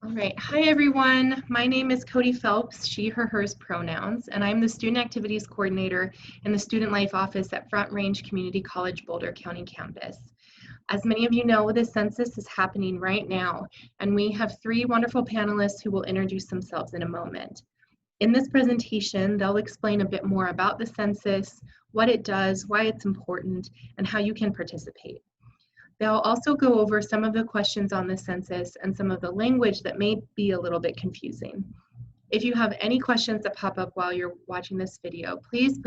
All right, hi everyone. My name is Cody Phelps, she, her, hers pronouns, and I'm the Student Activities Coordinator in the Student Life Office at Front Range Community College Boulder County Campus. As many of you know, the census is happening right now, and we have three wonderful panelists who will introduce themselves in a moment. In this presentation, they'll explain a bit more about the census, what it does, why it's important, and how you can participate. They'll also go over some of the questions on the census and some of the language that may be a little bit confusing. If you have any questions that pop up while you're watching this video, please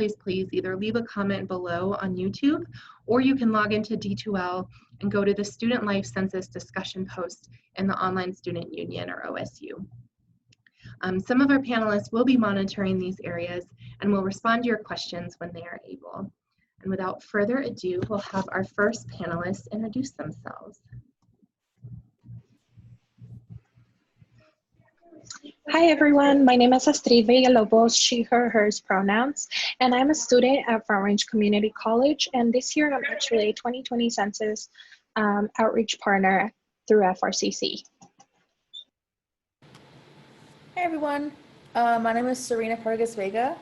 either leave a comment below on YouTube, or you can log into D2L and go to the Student Life Census discussion post in the Online Student Union, or OSU. Some of our panelists will be monitoring these areas and will respond to your questions when they are able. And without further ado, we'll have our first panelists introduce themselves. Hi everyone, my name is Astrid Villalobos, she, her, hers pronouns, and I'm a student at Front Range Community College, and this year I'm actually a 2020 Census outreach partner through FRCC. Hey everyone, my name is Sarina Pargas-Vega,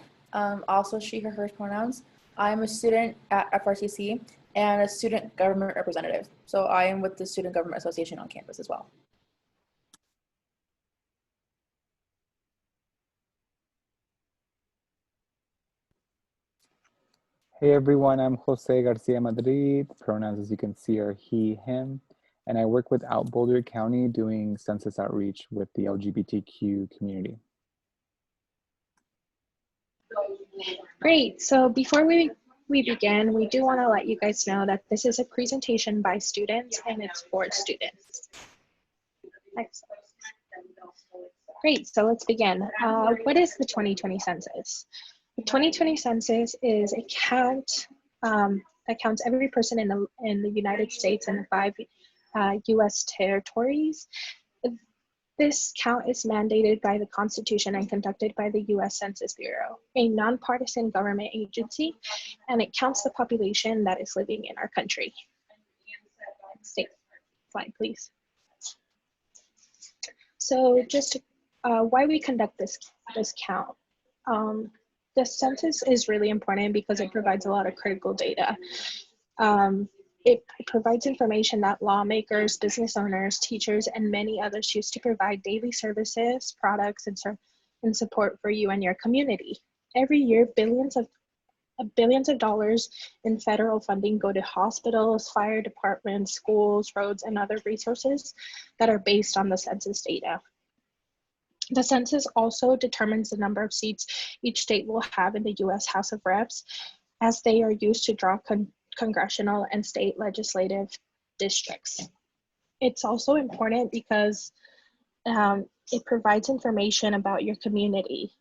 also she, her, hers pronouns. I'm a student at FRCC and a student government representative. So I am with the Student Government Association on campus as well. Hey everyone, I'm José Garcia-Madrid. Pronouns, as you can see, are he, him. And I work with Boulder County doing census outreach with the LGBTQ community. Great, so before we begin, we do want to let you guys know that this is a presentation by students and it's for students. Next. Great, so let's begin. What is the 2020 census? The 2020 census is a count that counts every person in the United States and the 5 US territories. This count is mandated by the Constitution and conducted by the U.S. Census Bureau, a nonpartisan government agency, and it counts the population that is living in our country. Next slide, please. So just why we conduct this count. The census is really important because it provides a lot of critical data. It provides information that lawmakers, business owners, teachers, and many others use to provide daily services, products, and support for you and your community. Every year, billions of dollars in federal funding go to hospitals, fire departments, schools, roads, and other resources that are based on the census data. The census also determines the number of seats each state will have in the U.S. House of Reps, as they are used to draw congressional and state legislative districts. It's also important because it provides information about your community.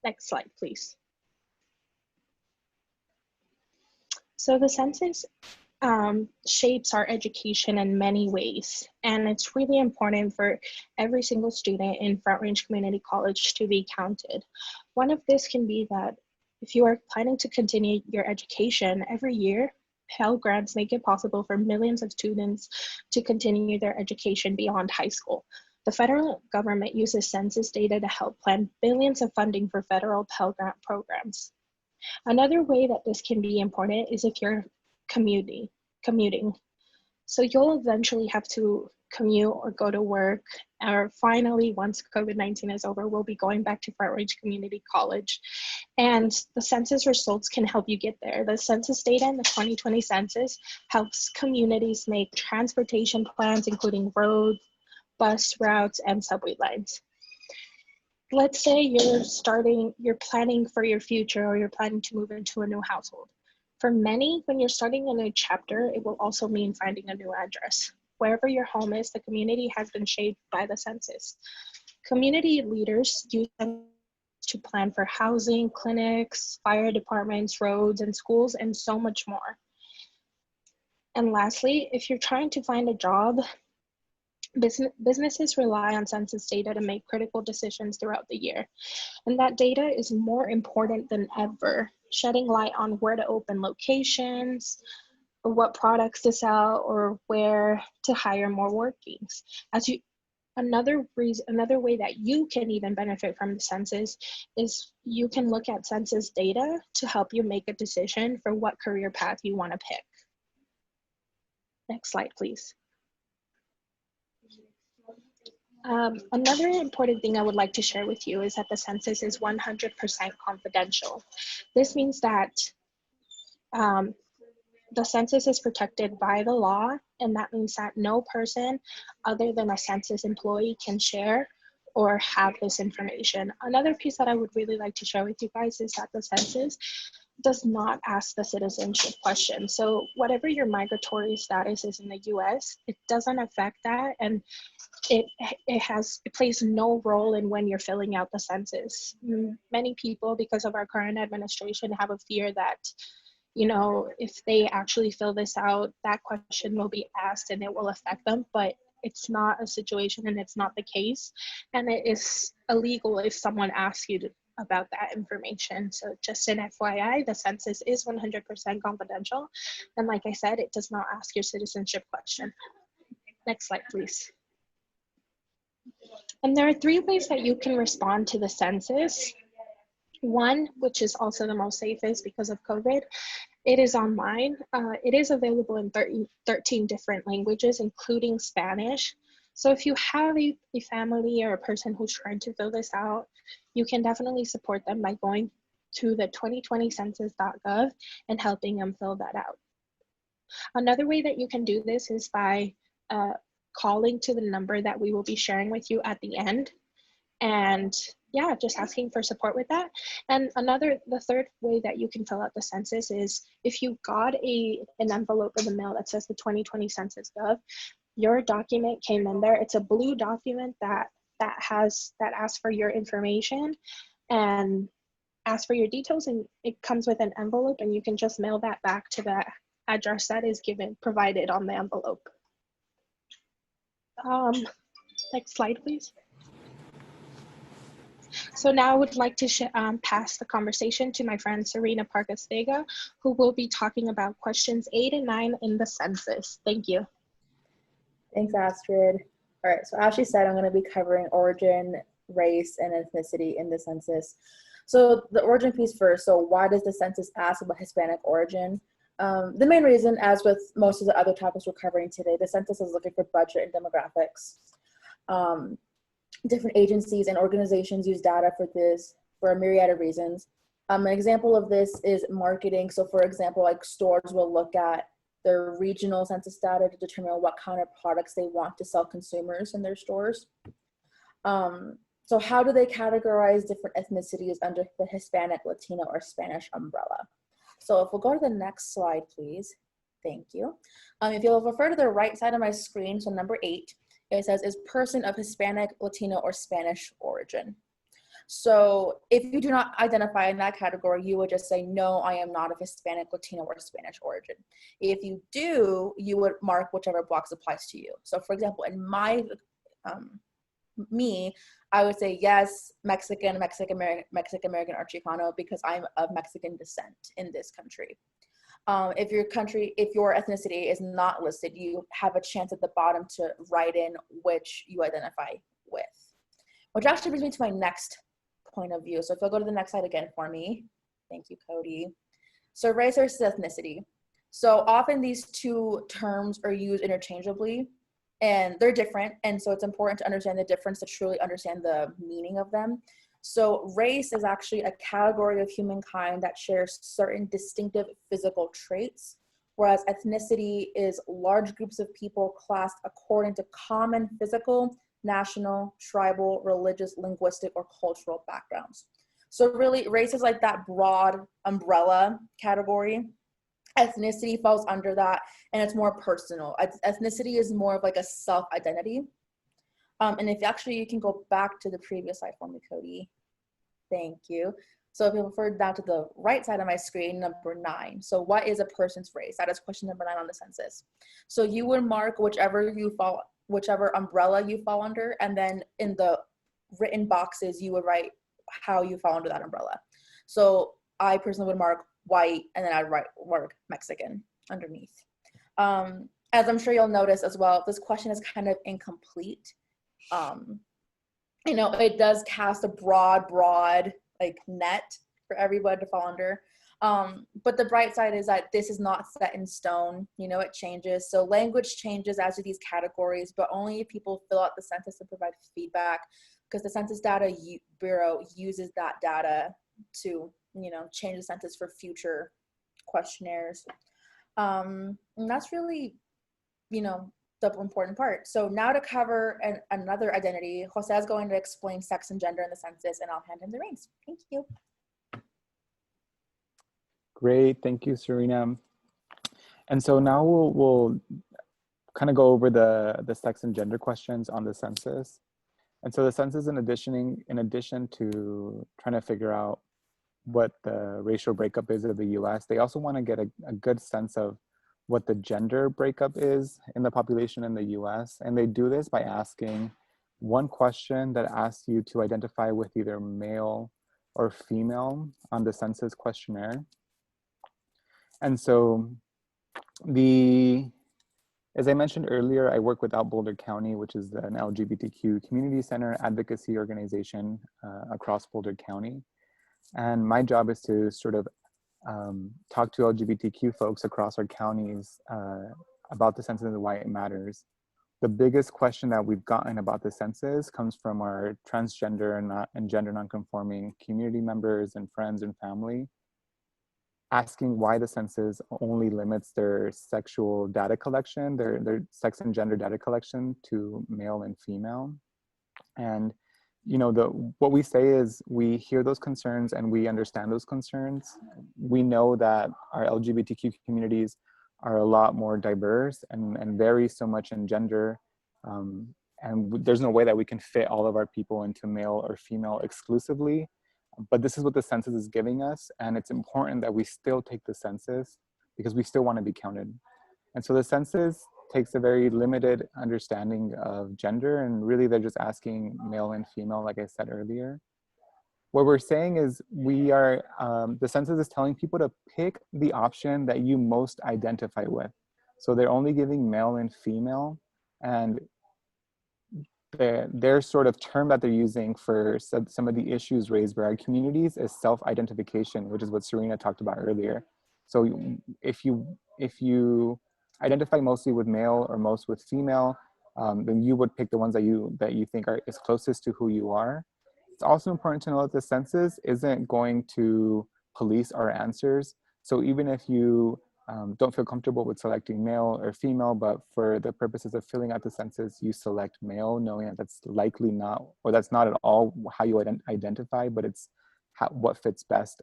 Next slide, please. So the census shapes our education in many ways, and it's really important for every single student in Front Range Community College to be counted. One of this can be that if you are planning to continue your education every year, Pell Grants make it possible for millions of students to continue their education beyond high school. The federal government uses census data to help plan billions of funding for federal Pell Grant programs. Another way that this can be important is if you're commuting. So you'll eventually have to commute or go to work, or finally, once COVID-19 is over, we'll be going back to Front Range Community College. And the census results can help you get there. The census data in the 2020 census helps communities make transportation plans, including roads, bus routes, and subway lines. Let's say you're planning for your future, or you're planning to move into a new household. For many, when you're starting a new chapter, it will also mean finding a new address. Wherever your home is, the community has been shaped by the census. Community leaders use them to plan for housing, clinics, fire departments, roads, and schools, and so much more. And lastly, if you're trying to find a job, businesses rely on census data to make critical decisions throughout the year. And that data is more important than ever, shedding light on where to open locations, or what products to sell, or where to hire more workers. Another way that you can even benefit from the census is you can look at census data to help you make a decision for what career path you want to pick. Next slide, please. Another important thing I would like to share with you is that the census is 100% confidential. This means that the census is protected by the law, and that means that no person other than a census employee can share or have this information. Another piece that I would really like to share with you guys is that the census does not ask the citizenship question. So whatever your migratory status is in the US, it doesn't affect that, and it plays no role in when you're filling out the census. Many people, because of our current administration, have a fear that, you know, if they actually fill this out, that question will be asked and it will affect them, but it's not a situation and it's not the case. And it is illegal if someone asks you about that information. So just an FYI, the census is 100% confidential. And like I said, it does not ask your citizenship question. Next slide, please. And there are 3 ways that you can respond to the census. One, which is also the most safest because of COVID, it is online. It is available in 13 different languages, including Spanish. So if you have a family or a person who's trying to fill this out, you can definitely support them by going to the 2020census.gov and helping them fill that out. Another way that you can do this is by calling to the number that we will be sharing with you at the end. And yeah, just asking for support with that. And the third way that you can fill out the census is if you got an envelope in the mail that says the 2020 Census.gov, your document came in there. It's a blue document that asks for your information and asks for your details, and it comes with an envelope, and you can just mail that back to the address that is provided on the envelope. Next slide, please. So now I would like to pass the conversation to my friend Sarina Pargas-Vega, who will be talking about questions 8 and 9 in the census. Thank you. Thanks, Astrid. All right, so as she said, I'm going to be covering origin, race, and ethnicity in the census. So the origin piece first. So why does the census ask about Hispanic origin? The main reason, as with most of the other topics we're covering today, the census is looking for budget and demographics. Different agencies and organizations use data for this for a myriad of reasons. An example of this is marketing. So for example, like stores will look at their regional census data to determine what kind of products they want to sell consumers in their stores. So how do they categorize different ethnicities under the Hispanic, Latino, or Spanish umbrella? So if we'll go to the next slide, please. Thank you. If you'll refer to the right side of my screen, so number 8, it says, is person of Hispanic, Latino, or Spanish origin. So if you do not identify in that category, you would just say, no, I am not of Hispanic, Latino, or Spanish origin. If you do, you would mark whichever box applies to you. So for example, in my, I would say, yes, Mexican, Mexican-American, or Chicano, because I'm of Mexican descent in this country. If your ethnicity is not listed, you have a chance at the bottom to write in which you identify with. Which actually brings me to my next point of view. So if you'll go to the next slide again for me. Thank you, Cody. So race versus ethnicity. So often these two terms are used interchangeably and they're different. And so it's important to understand the difference to truly understand the meaning of them. So race is actually a category of humankind that shares certain distinctive physical traits, whereas ethnicity is large groups of people classed according to common physical, national, tribal, religious, linguistic, or cultural backgrounds. So really, race is like that broad umbrella category. Ethnicity falls under that, and it's more personal. Ethnicity is more of like a self-identity. And if actually you can go back to the previous slide for me, Cody. Thank you. So if you refer down to the right side of my screen, number 9. So what is a person's race? That is question number 9 on the census. So you would mark whichever umbrella you fall under, and then in the written boxes, you would write how you fall under that umbrella. So I personally would mark white, and then I'd mark Mexican underneath. As I'm sure you'll notice as well, this question is kind of incomplete You know, it does cast a broad like net for everyone to fall under. But the bright side is that this is not set in stone. You know, it changes. So language changes as do these categories, but only if people fill out the census and provide feedback, because the Census Data Bureau uses that data to, you know, change the census for future questionnaires. And that's really, you know, the important part. So now to cover another identity, Jose is going to explain sex and gender in the census, and I'll hand him the reins. Thank you. Great, thank you, Sarina. And so now we'll kind of go over the sex and gender questions on the census. And so the census, in addition to trying to figure out what the racial breakup is of the US, they also want to get a good sense of what the gender breakup is in the population in the US. And they do this by asking one question that asks you to identify with either male or female on the census questionnaire. And so as I mentioned earlier, I work with Boulder County, which is an LGBTQ community center advocacy organization across Boulder County. And my job is to sort of talk to LGBTQ folks across our counties about the census and why it matters. The biggest question that we've gotten about the census comes from our transgender and gender nonconforming community members and friends and family, asking why the census only limits their sexual data collection, their sex and gender data collection to male and female. And you know, what we say is we hear those concerns and we understand those concerns. We know that our LGBTQ communities are a lot more diverse and vary so much in gender. And there's no way that we can fit all of our people into male or female exclusively. But this is what the census is giving us. And it's important that we still take the census because we still want to be counted. And so the census takes a very limited understanding of gender, and really they're just asking male and female, like I said earlier. What we're saying is the census is telling people to pick the option that you most identify with. So they're only giving male and female, and their sort of term that they're using for some of the issues raised by our communities is self-identification, which is what Sarina talked about earlier. So if you identify mostly with male or most with female, then you would pick the ones that you think is closest to who you are. It's also important to know that the census isn't going to police our answers. So even if you don't feel comfortable with selecting male or female, but for the purposes of filling out the census, you select male, knowing that that's likely not, or that's not at all how you identify, but it's what fits best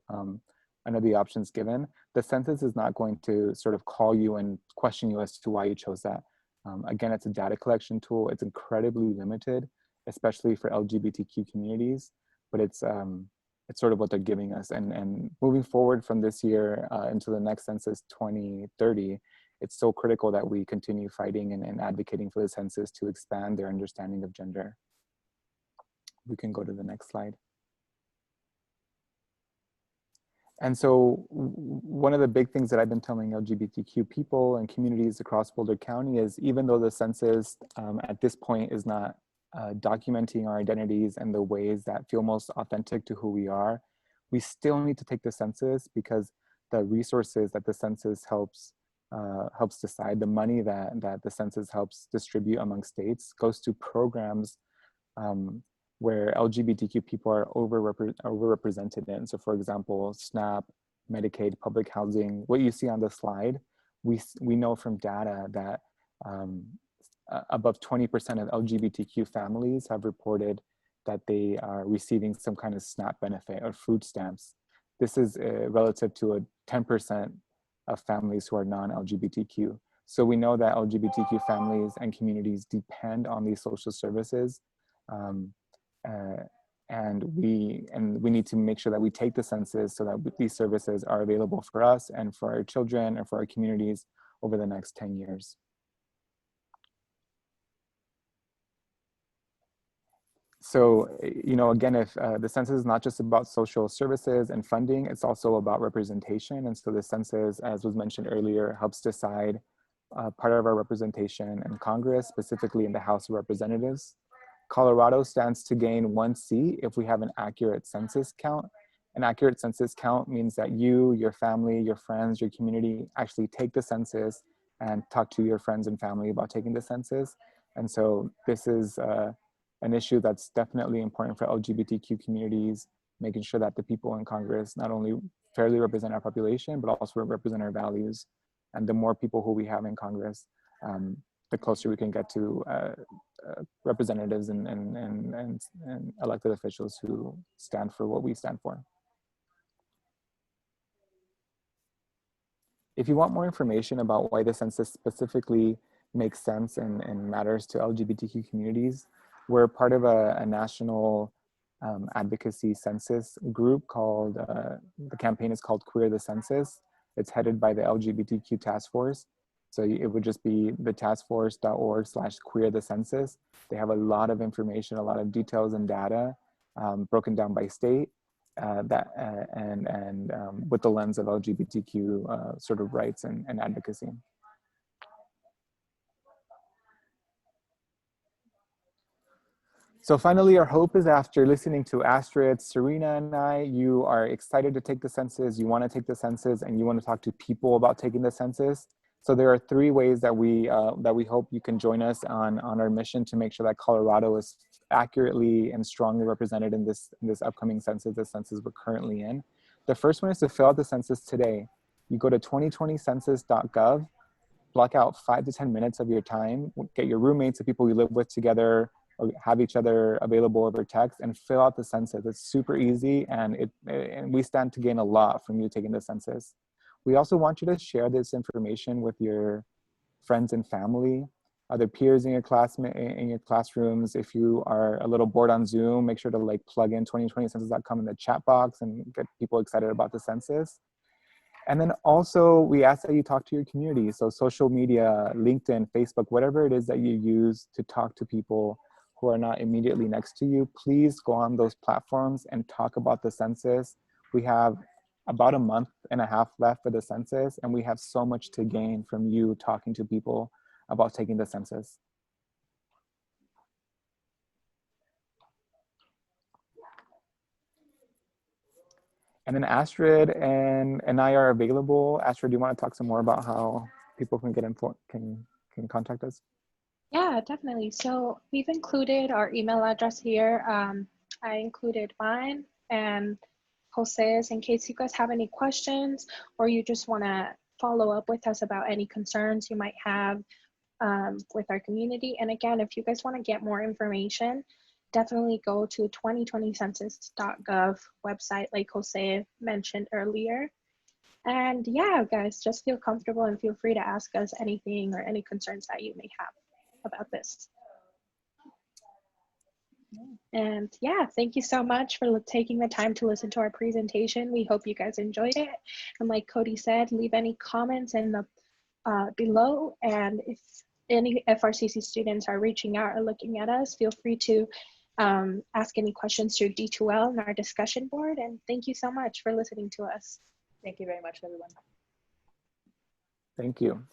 under the options given. The census is not going to sort of call you and question you as to why you chose that. Again, it's a data collection tool. It's incredibly limited, especially for LGBTQ communities, but it's sort of what they're giving us. And moving forward from this year into the next census 2030, it's so critical that we continue fighting and advocating for the census to expand their understanding of gender. We can go to the next slide. And so one of the big things that I've been telling LGBTQ people and communities across Boulder County is, even though the census at this point is not documenting our identities and the ways that feel most authentic to who we are, we still need to take the census because the resources that the census helps decide, the money that the census helps distribute among states goes to programs where LGBTQ people are overrepresented in. So for example, SNAP, Medicaid, public housing, what you see on the slide, we know from data that above 20% of LGBTQ families have reported that they are receiving some kind of SNAP benefit or food stamps. This is relative to a 10% of families who are non-LGBTQ. So we know that LGBTQ families and communities depend on these social services. And we need to make sure that we take the census so that these services are available for us and for our children and for our communities over the next 10 years. So, you know, again, if the census is not just about social services and funding, it's also about representation. And so the census, as was mentioned earlier, helps decide part of our representation in Congress, specifically in the House of Representatives. Colorado stands to gain 1 seat if we have an accurate census count. An accurate census count means that you, your family, your friends, your community actually take the census and talk to your friends and family about taking the census. And so this is an issue that's definitely important for LGBTQ communities, making sure that the people in Congress not only fairly represent our population, but also represent our values. And the more people who we have in Congress, the closer we can get to representatives and elected officials who stand for what we stand for. If you want more information about why the census specifically makes sense and matters to LGBTQ communities, we're part of a national advocacy census group called, the campaign is called Queer the Census. It's headed by the LGBTQ Task Force. So it would just be the taskforce.org/queer the census. They have a lot of information, a lot of details and data broken down by state with the lens of LGBTQ sort of rights and advocacy. So finally, our hope is after listening to Astrid, Sarina, and I, you are excited to take the census, you want to take the census, and you want to talk to people about taking the census. So there are 3 ways that we hope you can join us on our mission to make sure that Colorado is accurately and strongly represented in this upcoming census, the census we're currently in. The first one is to fill out the census today. You go to 2020census.gov, block out 5 to 10 minutes of your time, get your roommates, the people you live with together, or have each other available over text, and fill out the census. It's super easy, and we stand to gain a lot from you taking the census. We also want you to share this information with your friends and family, other peers in your classrooms. If you are a little bored on Zoom, make sure to like plug in 2020census.com in the chat box and get people excited about the census. And then also we ask that you talk to your community. So social media, LinkedIn, Facebook, whatever it is that you use to talk to people who are not immediately next to you, please go on those platforms and talk about the census. We have about 1.5 months left for the census, and we have so much to gain from you talking to people about taking the census. And then Astrid and I are available. Astrid, do you want to talk some more about how people can get can contact us? Yeah, definitely. So we've included our email address here. I included mine and Jose's in case you guys have any questions or you just want to follow up with us about any concerns you might have with our community. And again, if you guys want to get more information, definitely go to 2020census.gov website like Jose mentioned earlier. And yeah, guys, just feel comfortable and feel free to ask us anything or any concerns that you may have about this. And yeah, thank you so much for taking the time to listen to our presentation. We hope you guys enjoyed it. And like Cody said, leave any comments in the below. And if any FRCC students are reaching out or looking at us, feel free to ask any questions through D2L in our discussion board. And thank you so much for listening to us. Thank you very much, everyone. Thank you.